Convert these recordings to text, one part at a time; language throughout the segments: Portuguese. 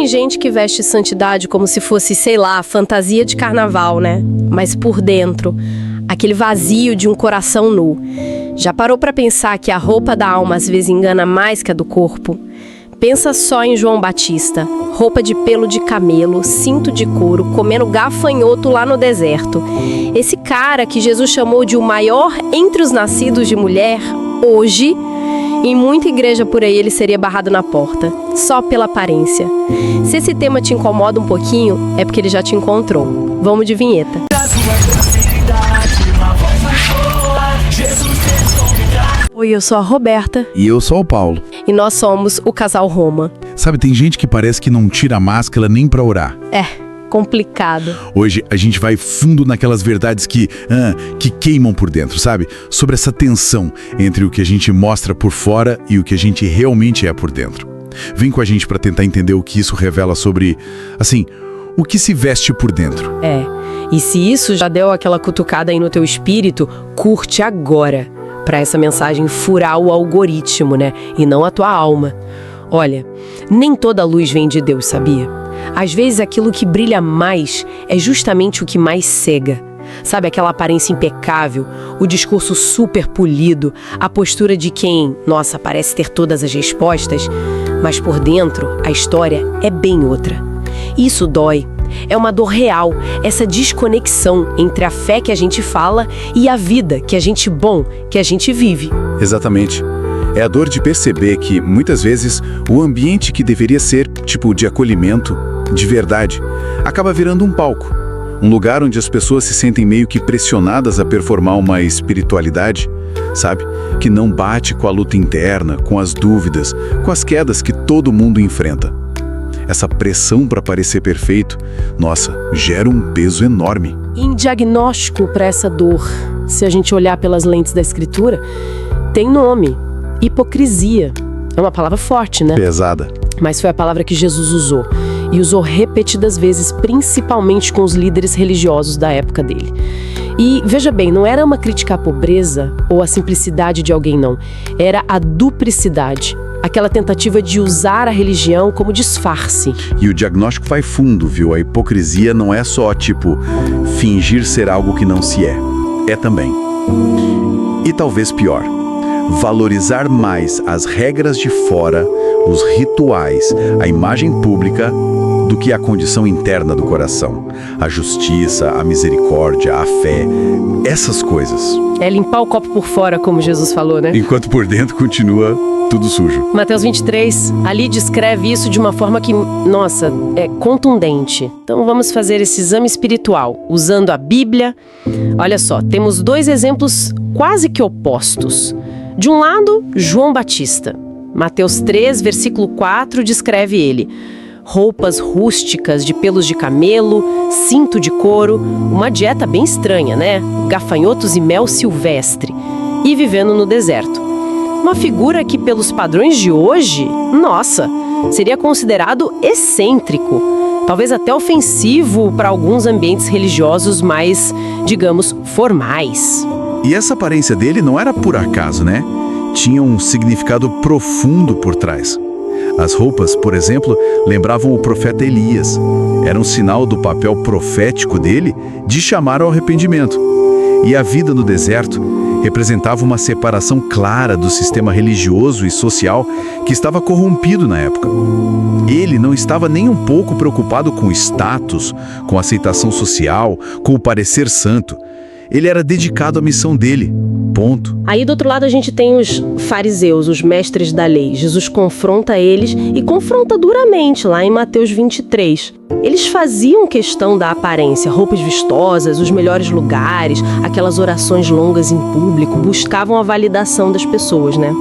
Tem gente que veste santidade como se fosse, sei lá, fantasia de carnaval, né? Mas por dentro, aquele vazio de um coração nu. Já parou pra pensar que a roupa da alma às vezes engana mais que a do corpo? Pensa só em João Batista, roupa de pelo de camelo, cinto de couro, comendo gafanhoto lá no deserto. Esse cara que Jesus chamou de o maior entre os nascidos de mulher, hoje, em muita igreja por aí ele seria barrado na porta, só pela aparência. Se esse tema te incomoda um pouquinho, é porque ele já te encontrou. Vamos de vinheta. Oi, eu sou a Roberta. E eu sou o Paulo. E nós somos o Casal Roma. Sabe, tem gente que parece que não tira a máscara nem pra orar. É, complicado. Hoje a gente vai fundo naquelas verdades que queimam por dentro, sabe? Sobre essa tensão entre o que a gente mostra por fora e o que a gente realmente é por dentro. Vem com a gente pra tentar entender o que isso revela sobre, assim, o que se veste por dentro. E se isso já deu aquela cutucada aí no teu espírito, curte agora, pra essa mensagem furar o algoritmo, né? E não a tua alma. Olha, nem toda luz vem de Deus, sabia? Às vezes aquilo que brilha mais é justamente o que mais cega. Sabe, aquela aparência impecável, o discurso super polido, a postura de quem, nossa, parece ter todas as respostas, mas por dentro a história é bem outra. Isso dói. É uma dor real, essa desconexão entre a fé que a gente fala e a vida que a gente vive. Exatamente. É a dor de perceber que, muitas vezes, o ambiente que deveria ser, tipo, de acolhimento, de verdade, acaba virando um palco. Um lugar onde as pessoas se sentem meio que pressionadas a performar uma espiritualidade, sabe? Que não bate com a luta interna, com as dúvidas, com as quedas que todo mundo enfrenta. Essa pressão para parecer perfeito, nossa, gera um peso enorme. Em diagnóstico para essa dor, se a gente olhar pelas lentes da escritura, tem nome: hipocrisia. É uma palavra forte, né? Pesada. Mas foi a palavra que Jesus usou. E usou repetidas vezes, principalmente com os líderes religiosos da época dele. E, veja bem, não era uma crítica à pobreza ou à simplicidade de alguém, não. Era a duplicidade. Aquela tentativa de usar a religião como disfarce. E o diagnóstico vai fundo, viu? A hipocrisia não é só, tipo, fingir ser algo que não se é. É também. E talvez pior, valorizar mais as regras de fora, os rituais, a imagem pública, do que a condição interna do coração. A justiça, a misericórdia, a fé, essas coisas. É limpar o copo por fora, como Jesus falou, né? Enquanto por dentro continua tudo sujo. Mateus 23, ali descreve isso de uma forma que, nossa, é contundente. Então vamos fazer esse exame espiritual, usando a Bíblia. Olha só, temos dois exemplos quase que opostos. De um lado, João Batista. Mateus 3, versículo 4, descreve ele: roupas rústicas de pelos de camelo, cinto de couro, uma dieta bem estranha, né? Gafanhotos e mel silvestre, e vivendo no deserto. Uma figura que, pelos padrões de hoje, nossa, seria considerado excêntrico, talvez até ofensivo para alguns ambientes religiosos mais, digamos, formais. E essa aparência dele não era por acaso, né? Tinha um significado profundo por trás. As roupas, por exemplo, lembravam o profeta Elias. Era um sinal do papel profético dele de chamar ao arrependimento. E a vida no deserto representava uma separação clara do sistema religioso e social que estava corrompido na época. Ele não estava nem um pouco preocupado com status, com aceitação social, com o parecer santo. Ele era dedicado à missão dele. Ponto. Aí do outro lado a gente tem os fariseus, os mestres da lei. Jesus confronta eles e confronta duramente lá em Mateus 23. Eles faziam questão da aparência, roupas vistosas, os melhores lugares, aquelas orações longas em público, buscavam a validação das pessoas, né?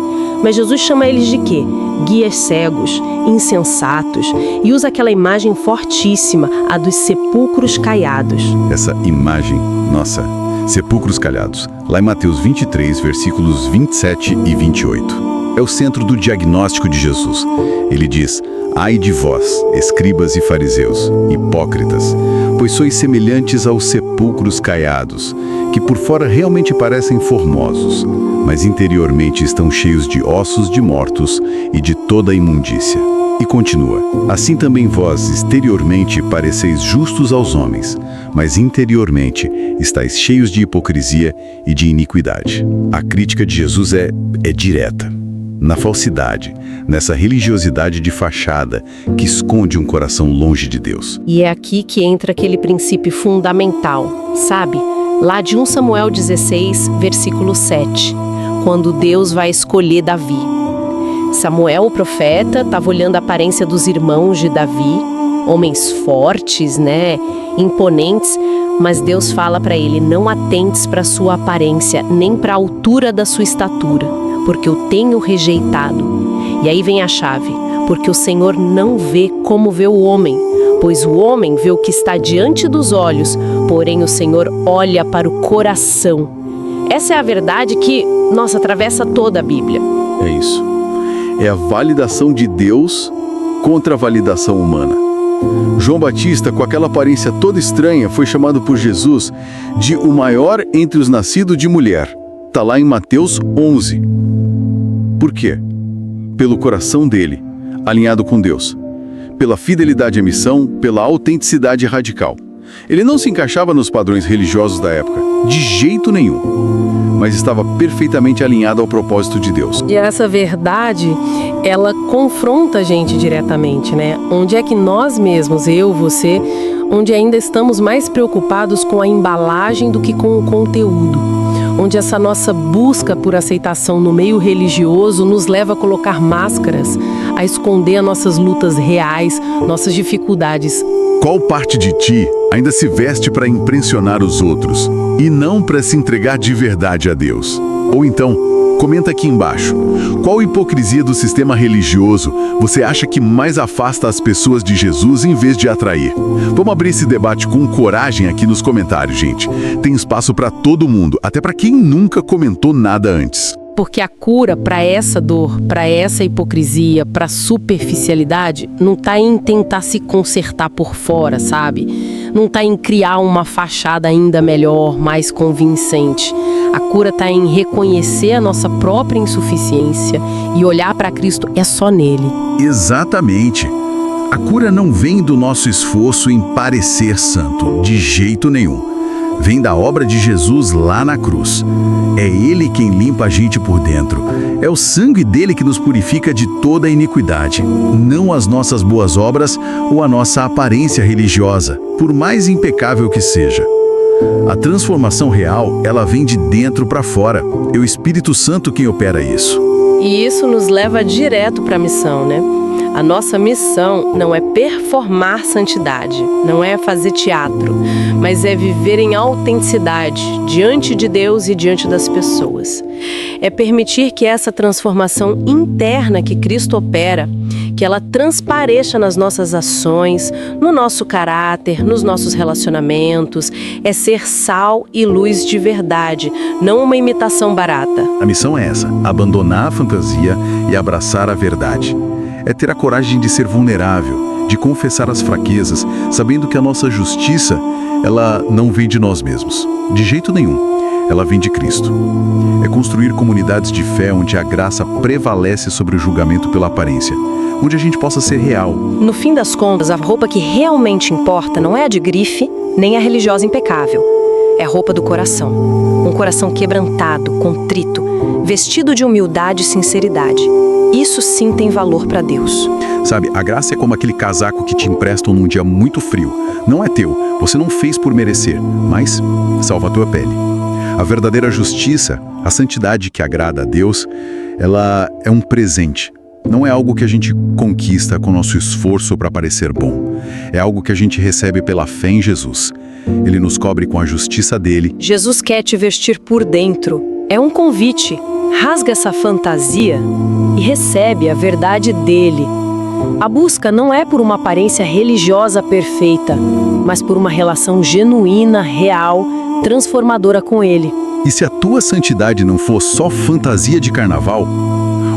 Mas Jesus chama eles de quê? Guias cegos, insensatos, e usa aquela imagem fortíssima, a dos sepulcros caiados. Essa imagem, nossa, sepulcros calhados, lá em Mateus 23, versículos 27 e 28. É o centro do diagnóstico de Jesus. Ele diz: ai de vós, escribas e fariseus, hipócritas, pois sois semelhantes aos sepulcros caiados, que por fora realmente parecem formosos, mas interiormente estão cheios de ossos de mortos e de toda a imundícia. E continua: assim também vós exteriormente pareceis justos aos homens, mas interiormente estáis cheios de hipocrisia e de iniquidade. A crítica de Jesus é direta. Na falsidade, nessa religiosidade de fachada que esconde um coração longe de Deus. E é aqui que entra aquele princípio fundamental, sabe? Lá de 1 Samuel 16, versículo 7, quando Deus vai escolher Davi. Samuel, o profeta, estava olhando a aparência dos irmãos de Davi, homens fortes, né, imponentes, mas Deus fala para ele: não atentes para sua aparência, nem para a altura da sua estatura, porque eu tenho rejeitado. E aí vem a chave: porque o Senhor não vê como vê o homem, pois o homem vê o que está diante dos olhos, porém o Senhor olha para o coração. Essa é a verdade que, nossa, atravessa toda a Bíblia. É isso. É a validação de Deus contra a validação humana. João Batista, com aquela aparência toda estranha, foi chamado por Jesus de o maior entre os nascidos de mulher. Está lá em Mateus 11. Por quê? Pelo coração dele, alinhado com Deus. Pela fidelidade à missão, pela autenticidade radical. Ele não se encaixava nos padrões religiosos da época, de jeito nenhum, mas estava perfeitamente alinhado ao propósito de Deus. E essa verdade, ela confronta a gente diretamente, né? Onde é que nós mesmos, eu, você, onde ainda estamos mais preocupados com a embalagem do que com o conteúdo. Onde essa nossa busca por aceitação no meio religioso nos leva a colocar máscaras, a esconder as nossas lutas reais, nossas dificuldades. Qual parte de ti ainda se veste para impressionar os outros e não para se entregar de verdade a Deus? Ou então, comenta aqui embaixo, qual hipocrisia do sistema religioso você acha que mais afasta as pessoas de Jesus em vez de atrair? Vamos abrir esse debate com coragem aqui nos comentários, gente. Tem espaço para todo mundo, até para quem nunca comentou nada antes. Porque a cura para essa dor, para essa hipocrisia, para superficialidade, não está em tentar se consertar por fora, sabe? Não está em criar uma fachada ainda melhor, mais convincente. A cura está em reconhecer a nossa própria insuficiência e olhar para Cristo é só nele. Exatamente. A cura não vem do nosso esforço em parecer santo, de jeito nenhum. Vem da obra de Jesus lá na cruz. É Ele quem limpa a gente por dentro. É o sangue dele que nos purifica de toda a iniquidade, não as nossas boas obras ou a nossa aparência religiosa, por mais impecável que seja. A transformação real, ela vem de dentro para fora. É o Espírito Santo quem opera isso. E isso nos leva direto para a missão, né? A nossa missão não é performar santidade, não é fazer teatro, mas é viver em autenticidade diante de Deus e diante das pessoas. É permitir que essa transformação interna que Cristo opera, que ela transpareça nas nossas ações, no nosso caráter, nos nossos relacionamentos, é ser sal e luz de verdade, não uma imitação barata. A missão é essa: abandonar a fantasia e abraçar a verdade. É ter a coragem de ser vulnerável, de confessar as fraquezas, sabendo que a nossa justiça, ela não vem de nós mesmos, de jeito nenhum. Ela vem de Cristo. É construir comunidades de fé onde a graça prevalece sobre o julgamento pela aparência, onde a gente possa ser real. No fim das contas, a roupa que realmente importa não é a de grife, nem a religiosa impecável. É a roupa do coração. Um coração quebrantado, contrito, vestido de humildade e sinceridade. Isso sim tem valor para Deus. Sabe, a graça é como aquele casaco que te emprestam num dia muito frio. Não é teu, você não fez por merecer, mas salva a tua pele. A verdadeira justiça, a santidade que agrada a Deus, ela é um presente. Não é algo que a gente conquista com nosso esforço para parecer bom. É algo que a gente recebe pela fé em Jesus. Ele nos cobre com a justiça dele. Jesus quer te vestir por dentro. É um convite. Rasga essa fantasia e recebe a verdade dele. A busca não é por uma aparência religiosa perfeita, mas por uma relação genuína, real, transformadora com ele. E se a tua santidade não for só fantasia de carnaval,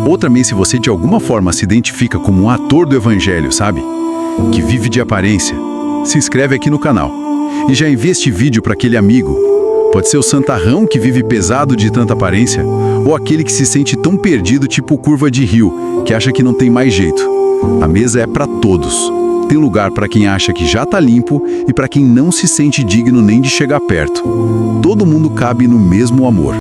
ou também se você de alguma forma se identifica como um ator do evangelho, sabe? Que vive de aparência, se inscreve aqui no canal e já envia este vídeo para aquele amigo. Pode ser o santarrão que vive pesado de tanta aparência, ou aquele que se sente tão perdido tipo curva de rio, que acha que não tem mais jeito. A mesa é para todos. Tem lugar para quem acha que já está limpo e para quem não se sente digno nem de chegar perto. Todo mundo cabe no mesmo amor.